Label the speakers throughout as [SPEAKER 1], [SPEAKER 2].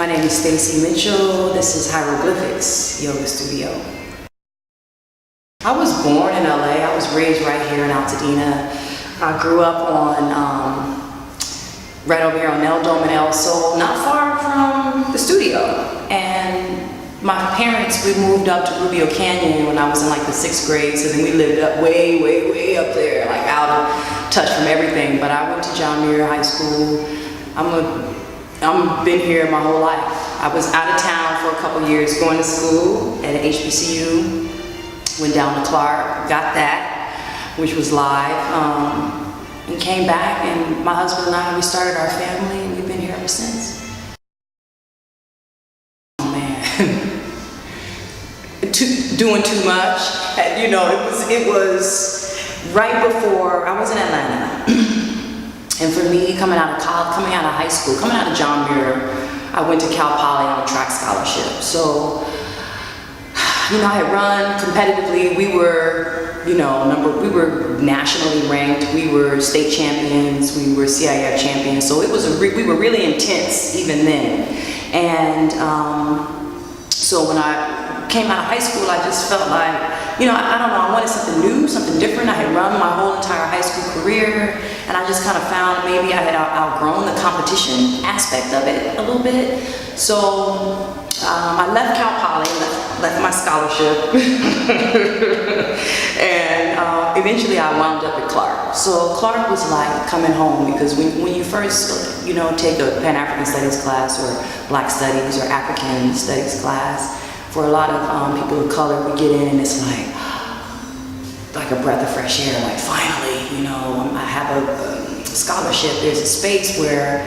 [SPEAKER 1] My name is Staci Mitchell. This is Hieroglyphics Yoga Studio. I was born in LA. I was raised right here in Pasadena. I grew up on right over here on El Dome and El Sol, not far from the studio. And my parents, we moved up to Rubio Canyon when I was in like the 6th grade, so then we lived up way up there, like out of touch from everything. But I went to John Muir High School. I'm been here my whole life. I was out of town for a couple years going to school at HBCU, went down to Clark, got that, which was live, and came back, and my husband and I, we started our family, and we've been here ever since. Oh man, doing too much. You know, it was right before, I was in Atlanta. And for me, coming out of college, coming out of high school, coming out of John Muir, I went to Cal Poly on a track scholarship. So, you know, I had run competitively. We were, you know, we were nationally ranked. We were state champions. We were CIF champions. So it was we were really intense even then. And so when I came out of high school, I just felt like, you know, I don't know, I wanted something new, something different. I had run my whole entire high school career, and I just kind of found maybe I had outgrown the competition aspect of it a little bit. So I left Cal Poly, left my scholarship, and eventually I wound up at Clark. So Clark was like coming home, because when you first, you know, take a Pan-African Studies class or Black Studies or African Studies class, for a lot of people of color, we get in and it's like a breath of fresh air, like finally, you know, I have a scholarship. There's a space where,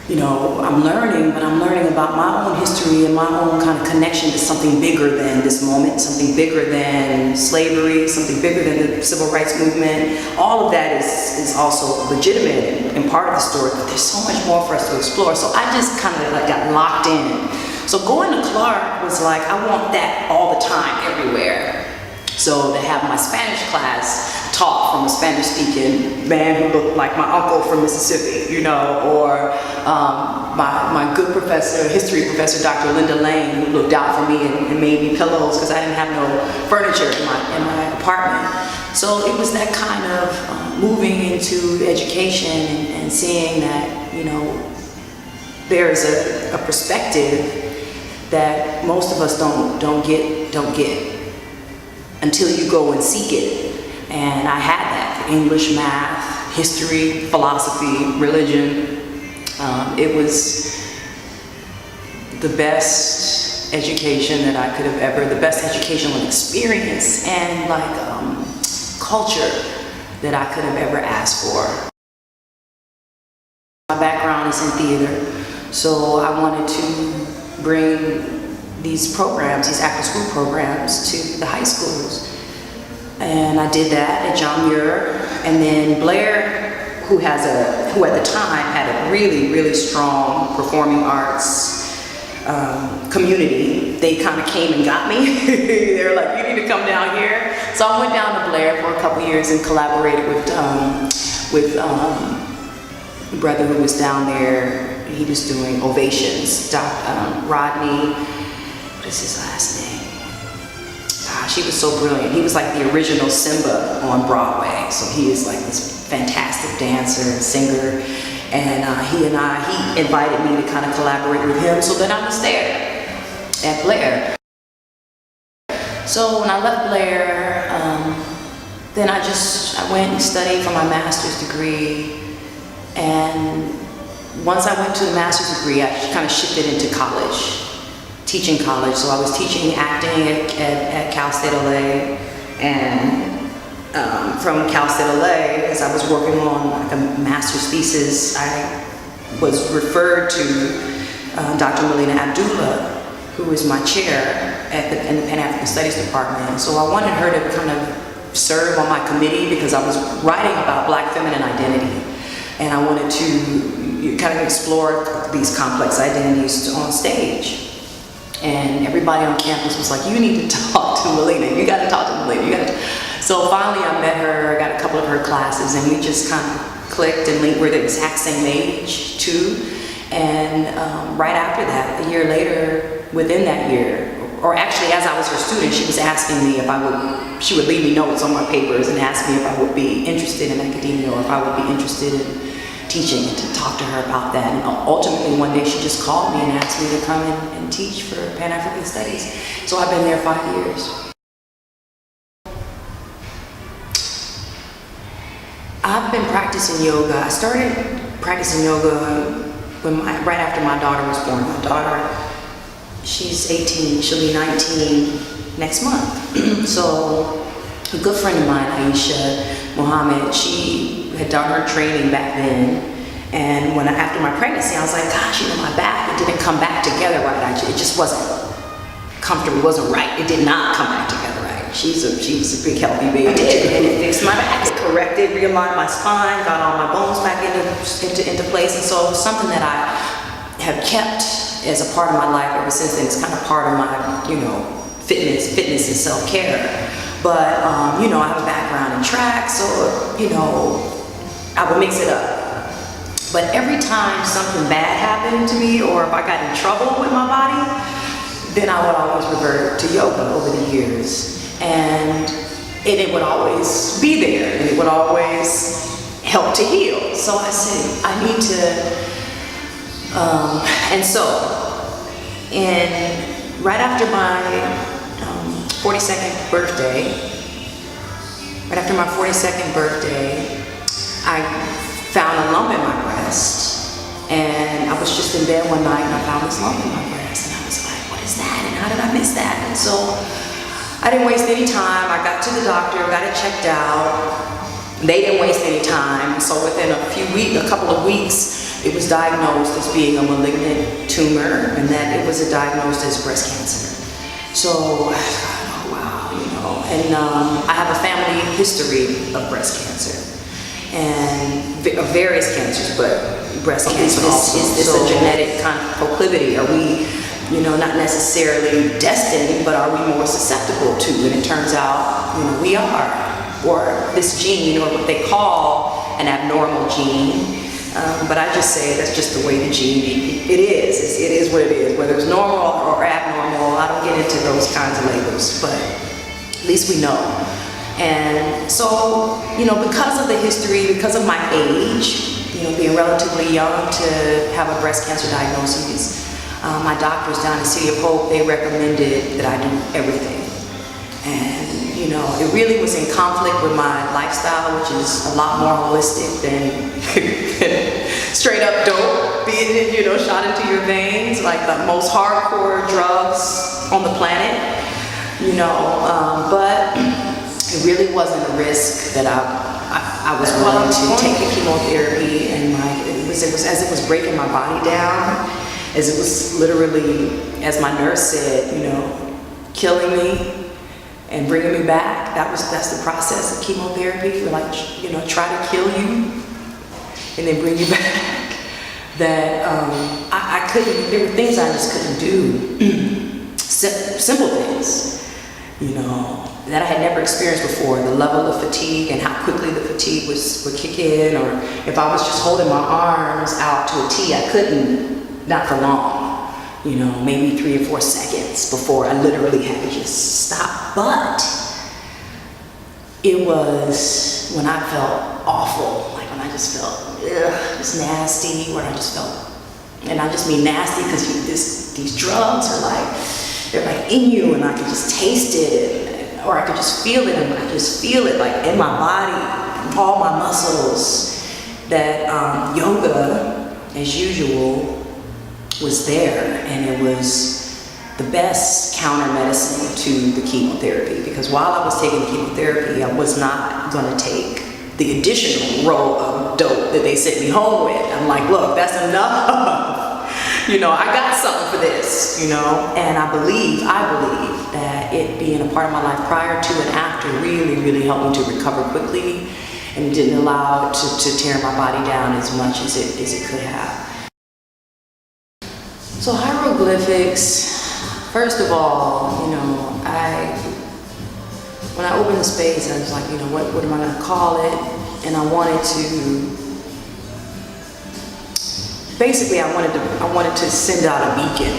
[SPEAKER 1] you know, I'm learning, but I'm learning about my own history and my own kind of connection to something bigger than this moment, something bigger than slavery, something bigger than the civil rights movement. All of that is also legitimate and part of the story, but there's so much more for us to explore. So I just kind of like got locked in. So going to Clark was like, I want that all the time, everywhere. So to have my Spanish class taught from a Spanish-speaking man who looked like my uncle from Mississippi, you know, or my good professor, history professor, Dr. Linda Lane, who looked out for me and made me pillows because I didn't have no furniture in my apartment. So it was that kind of moving into education and seeing that, you know, there's a perspective that most of us don't get until you go and seek it. And I had that: English, math, history, philosophy, religion. It was the best education that I could have ever, the best educational experience and like culture that I could have ever asked for. My background is in theater, so I wanted to bring these programs, these after-school programs, to the high schools. And I did that at John Muir. And then Blair, who at the time had a really strong performing arts community, they kind of came and got me. They were like, you need to come down here. So I went down to Blair for a couple years and collaborated with a brother who was down there. He was doing Ovations. Rodney, what is his last name? Gosh, he was so brilliant. He was like the original Simba on Broadway. So he is like this fantastic dancer and singer. And he invited me to kind of collaborate with him. So then I was there at Blair. So when I left Blair, then I went and studied for my master's degree. And once I went to the master's degree, I kind of shifted into college, teaching college. So I was teaching acting at Cal State LA, and from Cal State LA, as I was working on like a master's thesis, I was referred to Dr. Melina Abdullah, who is my chair in the Pan-African Studies department. So I wanted her to kind of serve on my committee because I was writing about Black feminine identity. And I wanted to kind of explore these complex identities on stage. And everybody on campus was like, you need to talk to Melina. You got to talk to Melina. So finally I met her, I got a couple of her classes, and we just kind of clicked, and we're the exact same age too. And right after that, a year later, within that year, or actually as I was her student, she was asking me if she would leave me notes on my papers and ask me if I would be interested in academia or if I would be interested in teaching, and to talk to her about that. And ultimately one day she just called me and asked me to come and teach for Pan-African Studies. So I've been there 5 years. I've been practicing yoga. I started practicing yoga right after my daughter was born. My daughter, she's 18, she'll be 19 next month. So a good friend of mine, Aisha Mohammed, she had done her training back then. And after my pregnancy, I was like, gosh, my back, it didn't come back together right. It just wasn't comfortable, it wasn't right. It did not come back together right. She was a big healthy baby. It did, and it fixed my back. It corrected, realigned my spine, got all my bones back into place. And so it was something that I have kept as a part of my life ever since then. It's kind of part of my, fitness and self-care. But, I have a background in track, so, I would mix it up. But every time something bad happened to me, or if I got in trouble with my body, then I would always revert to yoga over the years. And it would always be there, and it would always help to heal. So I said, I need to, and so, right after my 42nd birthday, I found a lump in my breast, and I was just in bed one night and I found this lump in my breast, and I was like, what is that, and how did I miss that? And so I didn't waste any time. I got to the doctor, got it checked out. They didn't waste any time. So within a couple of weeks, it was diagnosed as being a malignant tumor, and that it was diagnosed as breast cancer. So, oh wow, and I have a family history of breast cancer. And various cancers, but breast cancer also. Is this a genetic kind of proclivity? Are we, not necessarily destined, but are we more susceptible to? And it turns out, we are. Or this gene, or what they call an abnormal gene. But I just say that's just the way the gene, it is what it is. Whether it's normal or abnormal, I don't get into those kinds of labels, but at least we know. And so, because of the history, because of my age, being relatively young to have a breast cancer diagnosis, my doctors down in City of Hope, they recommended that I do everything. And, it really was in conflict with my lifestyle, which is a lot more holistic than straight up dope being, shot into your veins, like the most hardcore drugs on the planet, but it really wasn't a risk that I was willing to take the chemotherapy, and it was as it was breaking my body down, as it was literally, as my nurse said, killing me and bringing me back. That's the process of chemotherapy. We're like, try to kill you and then bring you back. That I couldn't. There were things I just couldn't do. Simple things, that I had never experienced before. The level of fatigue and how quickly the fatigue would kick in, or if I was just holding my arms out to a T, I couldn't, not for long. Maybe 3 or 4 seconds before I literally had to just stop. But it was when I felt awful, like when I just felt just nasty, where I just felt, and I just mean nasty because these drugs are they're in you, and I could just taste it. Or I could just feel it, and I could just feel it like in my body, all my muscles, that yoga, as usual, was there, and it was the best counter medicine to the chemotherapy, because while I was taking the chemotherapy, I was not going to take the additional roll of dope that they sent me home with. I'm like, look, that's enough. I got something for this, and I believe that it being a part of my life prior to and after really, really helped me to recover quickly, and didn't allow it to tear my body down as much as it could have. So hieroglyphics, first of all, when I opened the space, I was like, what am I going to call it? And I wanted to basically I wanted to send out a beacon,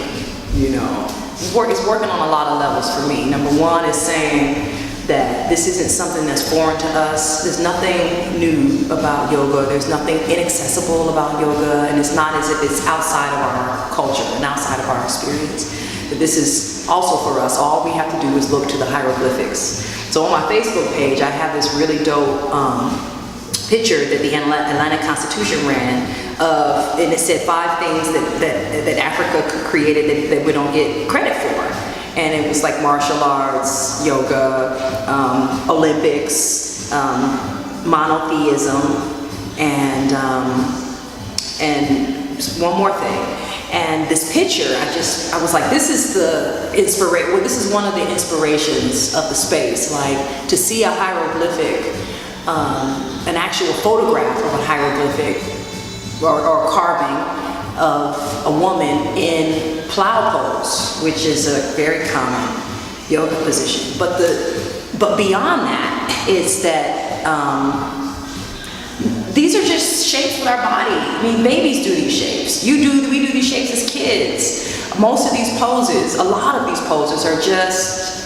[SPEAKER 1] you know. It's working on a lot of levels for me. Number one is saying that this isn't something that's foreign to us. There's nothing new about yoga. There's nothing inaccessible about yoga, and it's not as if it's outside of our culture and outside of our experience. But this is also for us. All we have to do is look to the hieroglyphics. So on my Facebook page, I have this really dope picture that the Atlanta Constitution ran of, and it said 5 things that Africa created that we don't get credit for. And it was like martial arts, yoga, Olympics, monotheism, and one more thing. And this picture, I was like, this is the inspiration. Well, this is one of the inspirations of the space. Like to see a hieroglyphic, an actual photograph of a hieroglyphic or carving of a woman in plow pose, which is a very common yoga position. But beyond that is that these are just shapes with our body. I mean, babies do these shapes. We do these shapes as kids. Most of these poses, a lot of these poses are just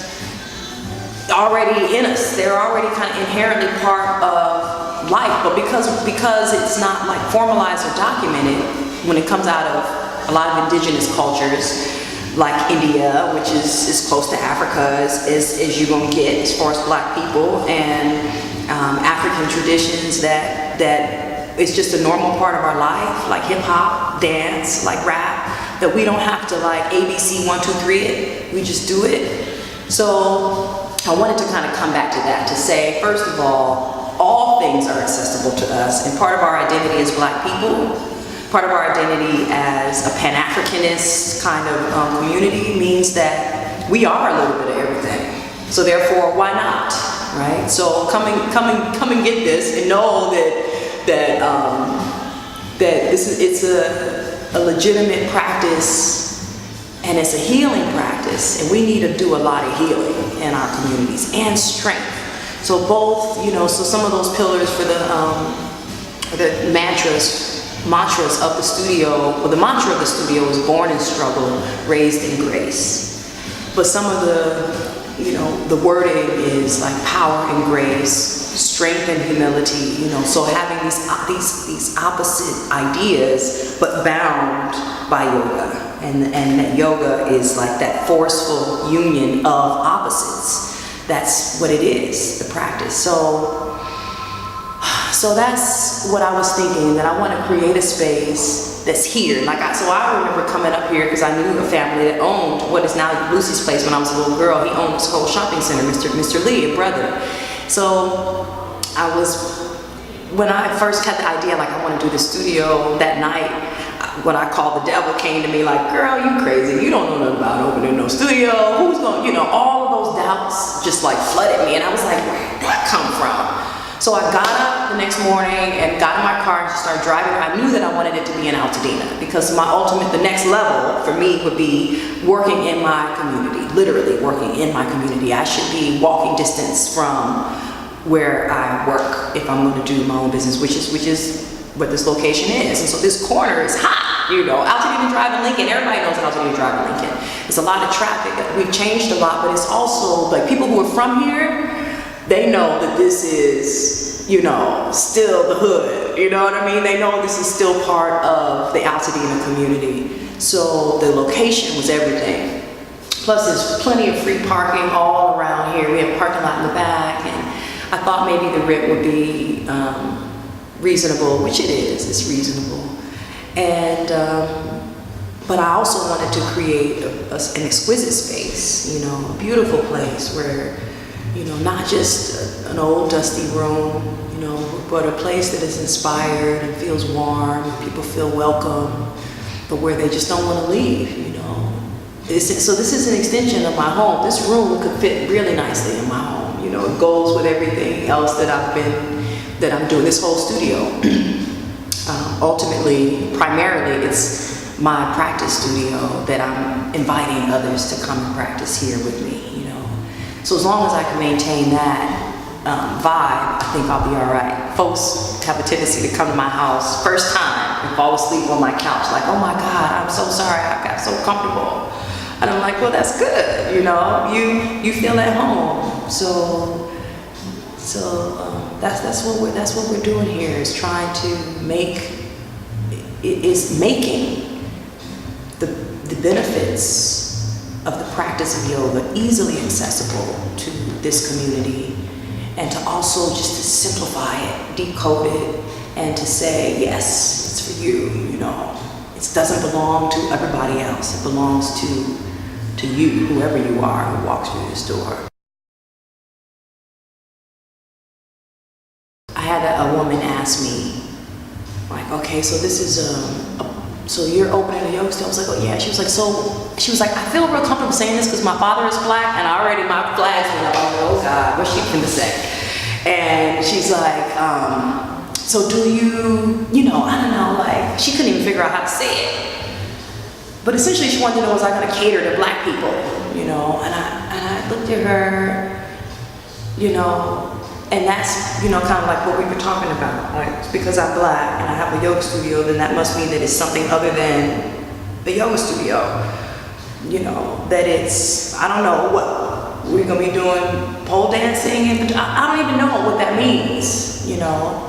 [SPEAKER 1] already in us. They're already kind of inherently part of life. But because it's not like formalized or documented, when it comes out of a lot of indigenous cultures, like India, which is close to Africa, as you're gonna get as far as Black people, and African traditions that it's just a normal part of our life, like hip hop, dance, like rap, that we don't have to like ABC 1, 2, 3 it. We just do it. So I wanted to kind of come back to that to say, first of all things are accessible to us, and part of our identity as Black people, part of our identity as a Pan-Africanist kind of community means that we are a little bit of everything. So therefore, why not, right? So come and get this and know that it's a legitimate practice, and it's a healing practice, and we need to do a lot of healing in our communities and strength. So both, you know, so some of those pillars for the mantras of the studio, well, the mantra of the studio is born in struggle, raised in grace. But some of the, you know, the wording is like power and grace, strength and humility, you know, so having these opposite ideas, but bound by yoga. And that yoga is like that forceful union of opposites. That's what it is, the practice. So that's what I was thinking, that I want to create a space that's here. So I remember coming up here because I knew a family that owned what is now Lucy's Place. When I was a little girl, he owned this whole shopping center, Mr. Lee, a brother. So when I first had the idea, like I want to do the studio, that night, what I call the devil came to me like, girl, you crazy. You don't know nothing about opening no studio. Who's going, you know, all of those doubts just like flooded me. And I was like, where did that come from? So I got up the next morning and got in my car and just started driving. I knew that I wanted it to be in Pasadena because the next level for me would be working in my community, literally working in my community. I should be walking distance from where I work if I'm going to do my own business, which is what this location is. And so this corner is hot, you know, Pasadena Drive in Lincoln. Everybody knows Pasadena Drive in Lincoln. There's a lot of traffic. We've changed a lot, but it's also like people who are from here, they know that this is, you know, still the hood, you know what I mean? They know this is still part of the Pasadena community. So the location was everything. Plus there's plenty of free parking all around here. We have a parking lot in the back, and I thought maybe the rent would be reasonable, which it is, it's reasonable. And, but I also wanted to create an exquisite space, you know, a beautiful place where, you know, not just an old dusty room, you know, but a place that is inspired and feels warm, and people feel welcome, but where they just don't want to leave, you know. So this is an extension of my home. This room could fit really nicely in my home, you know. It goes with everything else that I'm doing, this whole studio. Ultimately, primarily, it's my practice studio that I'm inviting others to come and practice here with me, you know. So as long as I can maintain that vibe, I think I'll be all right. Folks have a tendency to come to my house first time and fall asleep on my couch, like, oh my God, I'm so sorry, I got so comfortable. And I'm like, well, that's good, you know, you feel at home. So that's what we're doing here, is trying to making the benefits of the practice of yoga easily accessible to this community, and to also just to simplify it, decode it, and to say, yes, it's for you, you know. It doesn't belong to everybody else. It belongs to you, whoever you are who walks through this door. I had a woman ask me, like, okay, so this is so you're opening a yoga studio? I was like, oh yeah. She was like, I feel real comfortable saying this because my father is black, and already my flags were like, oh God, what's she gonna say? And she's like, so do you know, I don't know, like, she couldn't even figure out how to say it. But essentially she wanted to know, was I gonna cater to black people, you know? And I looked at her, you know, and that's, you know, kind of like what we were talking about. Like, because I'm black and I have a yoga studio, then that must mean that it's something other than the yoga studio. You know, that it's, I don't know, what, we're gonna be doing pole dancing, and I don't even know what that means, you know.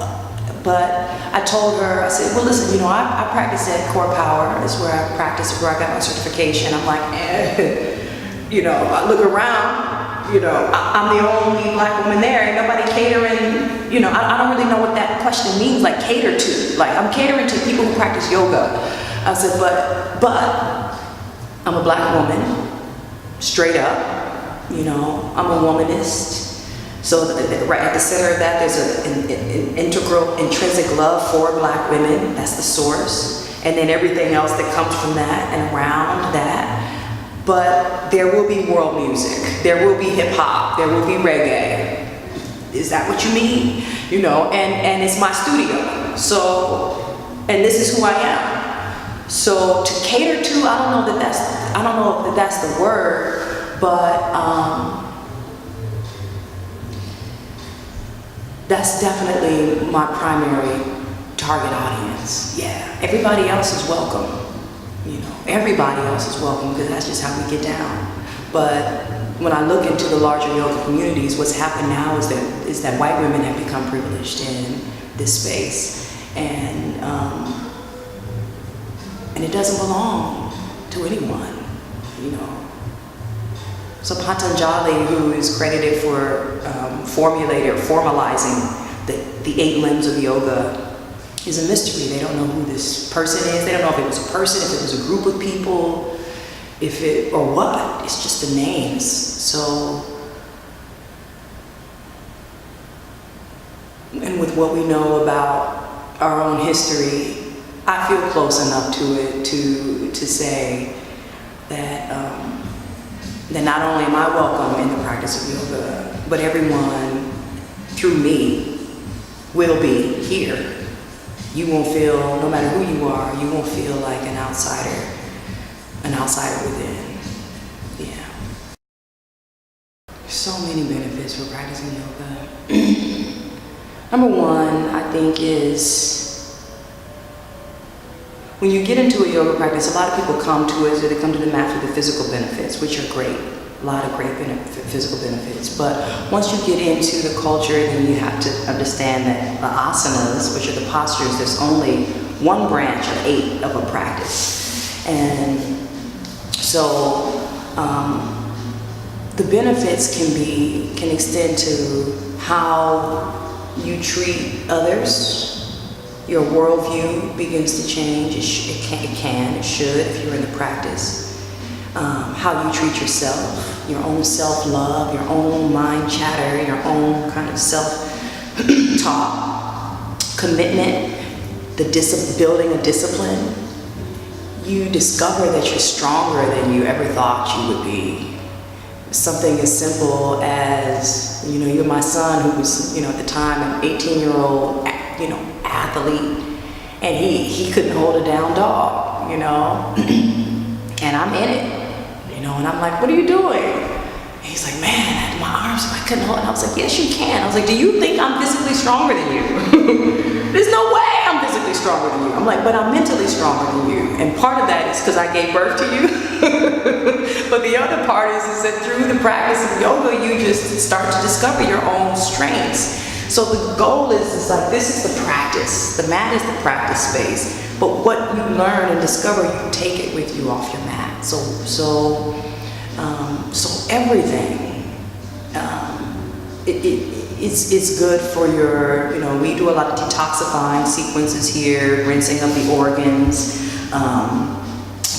[SPEAKER 1] But I told her, I said, well, listen, you know, I practice at Core Power. Is where I practice, where I got my certification. I'm like, you know, I look around, you know, I'm the only black woman there. Ain't nobody catering, you know, I don't really know what that question means, like cater to. Like, I'm catering to people who practice yoga. I said, but I'm a black woman, straight up, you know, I'm a womanist. So right at the center of that, there's an integral, intrinsic love for black women. That's the source. And then everything else that comes from that and around that. But there will be world music. There will be hip hop. There will be reggae. Is that what you mean? You know, and it's my studio. So, and this is who I am. So to cater to, I don't know if that's the word, but that's definitely my primary target audience. Yeah, everybody else is welcome. You know, everybody else is welcome, because that's just how we get down. But when I look into the larger yoga communities, what's happened now is that white women have become privileged in this space, and it doesn't belong to anyone, you know. So Patanjali, who is credited for formalizing the 8 limbs of yoga, is a mystery. They don't know who this person is. They don't know if it was a person, if it was a group of people, or what. It's just the names. So, and with what we know about our own history, I feel close enough to it to say that that not only am I welcome in the practice of yoga, but everyone through me will be here. You won't feel, no matter who you are, you won't feel like an outsider within. Yeah. So many benefits for practicing yoga. Number one, I think, is when you get into a yoga practice, a lot of people come to it, so they come to the mat for the physical benefits, which are great. A lot of great physical benefits. But once you get into the culture, then you have to understand that the asanas, which are the postures, there's only one branch of 8 of a practice. And so the benefits can extend to how you treat others. Your worldview begins to change. It should, if you're in the practice. How you treat yourself, your own self-love, your own mind chatter, your own kind of self-talk, commitment, building a discipline. You discover that you're stronger than you ever thought you would be. Something as simple as, you know, you're my son, who was, you know, at the time an 18-year-old, you know, athlete, and he couldn't hold a down dog, you know, and I'm in it, you know, and I'm like, what are you doing? And he's like, man, my arms, I couldn't hold it. And I was like, yes, you can. I was like, do you think I'm physically stronger than you? There's no way I'm physically stronger stronger than you. I'm like, but I'm mentally stronger than you. And part of that is because I gave birth to you. But the other part is that through the practice of yoga, you just start to discover your own strengths. So the goal is like, this is the practice. The mat is the practice space. But what you learn and discover, you take it with you off your mat. So everything. It's good for your, we do a lot of detoxifying sequences here, rinsing of the organs,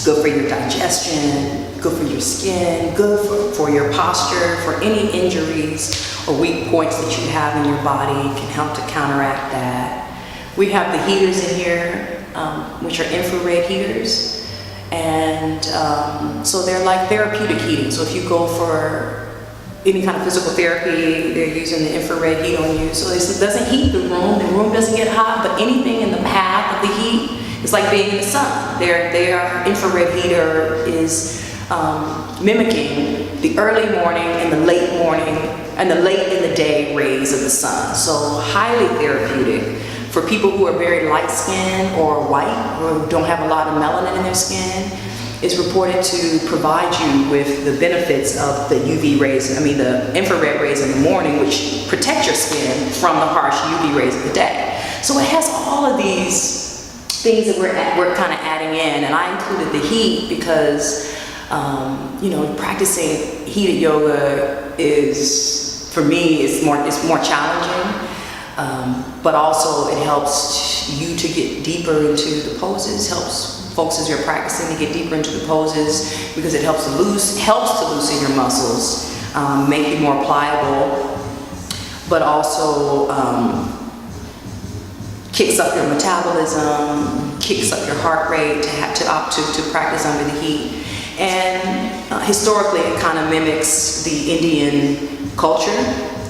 [SPEAKER 1] good for your digestion, good for your skin, good for your posture, for any injuries or weak points that you have in your body, can help to counteract that. We have the heaters in here, which are infrared heaters, and so they're like therapeutic heating. So if you go for any kind of physical therapy, they're using the infrared heat on you. So it doesn't heat the room doesn't get hot, but anything in the path of the heat, it's like being in the sun. Their infrared heater is mimicking the early morning and the late morning and the late in the day rays of the sun. So highly therapeutic for people who are very light skinned or white or don't have a lot of melanin in their skin. It's reported to provide you with the benefits of the UV rays, the infrared rays in the morning, which protect your skin from the harsh UV rays of the day. So it has all of these things that we're kind of adding in, and I included the heat because, practicing heated yoga is, for me, it's more challenging, but also it helps you to get deeper into the poses, helps folks as you're practicing to get deeper into the poses because it helps to loosen your muscles, make you more pliable, but also kicks up your metabolism, kicks up your heart rate to practice under the heat. And historically, it kind of mimics the Indian culture.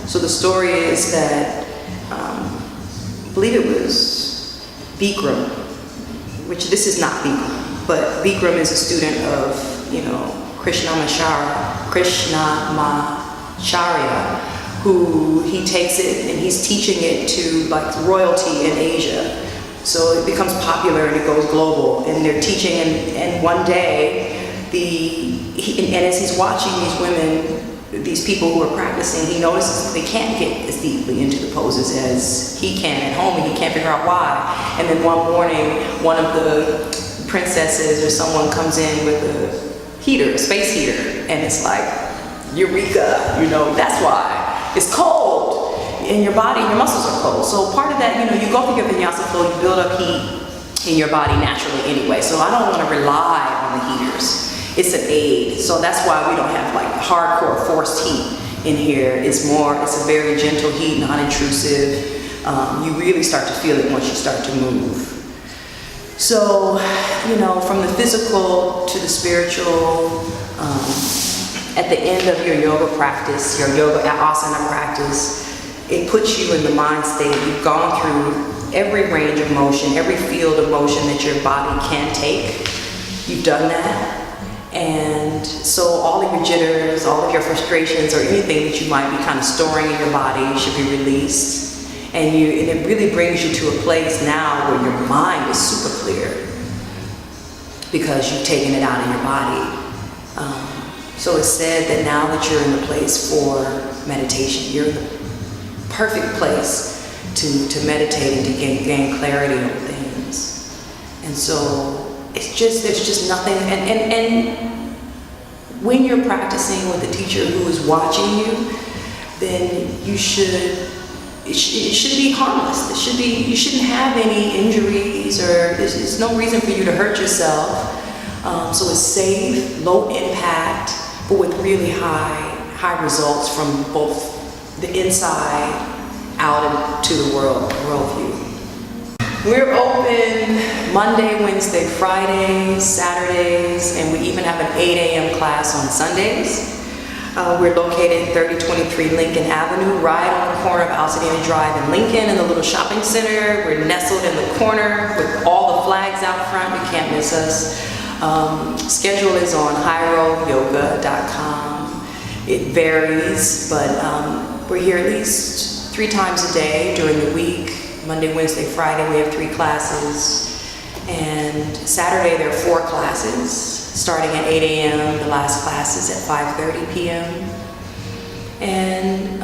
[SPEAKER 1] So the story is that, I believe it was Bikram, which this is not Bikram, but Bikram is a student of, Krishnamacharya, who he takes it and he's teaching it to like royalty in Asia. So it becomes popular and it goes global, and they're teaching, and one day, and as he's watching these women, these people who are practicing, he notices they can't get as deeply into the poses as he can at home, and he can't figure out why. And then one morning, one of the princesses or someone comes in with a heater, a space heater, and it's like, eureka, that's why. It's cold, and your body, your muscles are cold. So part of that, you go through your vinyasa flow, you build up heat in your body naturally anyway. So I don't want to rely on the heaters. It's an aid. So that's why we don't have like hardcore forced heat in here. It's a very gentle heat, non-intrusive. You really start to feel it once you start to move. So, from the physical to the spiritual, at the end of your yoga practice, your yoga asana practice, it puts you in the mind state. You've gone through every range of motion, every field of motion that your body can take. You've done that. And so all of your jitters, all of your frustrations, or anything that you might be kind of storing in your body should be released. And it really brings you to a place now where your mind is super clear because you've taken it out of your body. So it's said that now that you're in the place for meditation, you're in the perfect place to meditate and to gain clarity on things. And so there's just nothing, and when you're practicing with a teacher who is watching you, then it should be harmless. You shouldn't have any injuries, or there's no reason for you to hurt yourself. So it's safe, low impact, but with really high results from both the inside out into the worldview. We're open Monday, Wednesday, Friday, Saturdays, and we even have an 8 a.m. class on Sundays. We're located 3023 Lincoln Avenue, right on the corner of Pasadena Drive and Lincoln, in the little shopping center. We're nestled in the corner with all the flags out front. You can't miss us. Schedule is on hiroyoga.com. It varies, but we're here at least 3 times a day during the week. Monday, Wednesday, Friday, we have 3 classes. And Saturday, there are 4 classes, starting at 8 a.m. The last class is at 5:30 p.m. And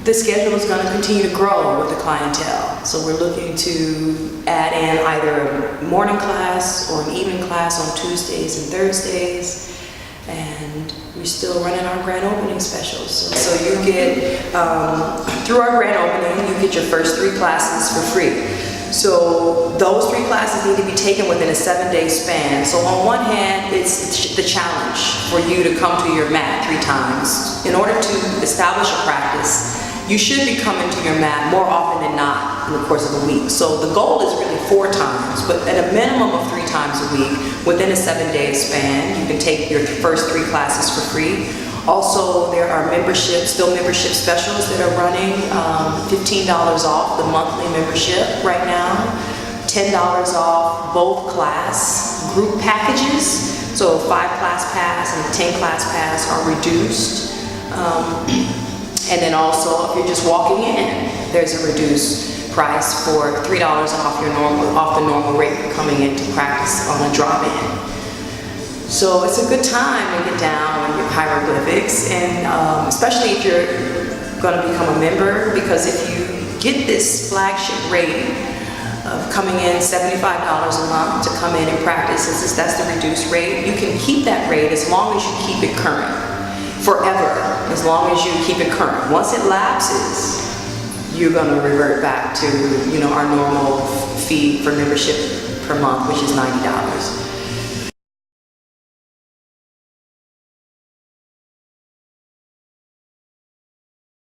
[SPEAKER 1] the schedule is going to continue to grow with the clientele. So we're looking to add in either a morning class or an evening class on Tuesdays and Thursdays. And we're still running our grand opening specials. So you get, through our grand opening, you get your first 3 classes for free. So those 3 classes need to be taken within a 7-day span. So on one hand, it's the challenge for you to come to your mat 3 times. In order to establish a practice, you should be coming to your mat more often than not in the course of a week. So the goal is really 4 times, but at a minimum of 3 times a week, within a 7-day span, you can take your first 3 classes for free. Also, there are still membership specials that are running, $15 off the monthly membership right now, $10 off both class group packages. So 5 class pass and 10 class pass are reduced. And then also, if you're just walking in, there's a reduced price for $3 off the normal rate for coming into practice on a drop-in. So it's a good time to get down on your hieroglyphics, and especially if you're going to become a member, because if you get this flagship rate of coming in $75 a month to come in and practice, since that's the reduced rate, you can keep that rate as long as you keep it current. Forever, as long as you keep it current. Once it lapses, you're going to revert back to, our normal fee for membership per month, which is $90.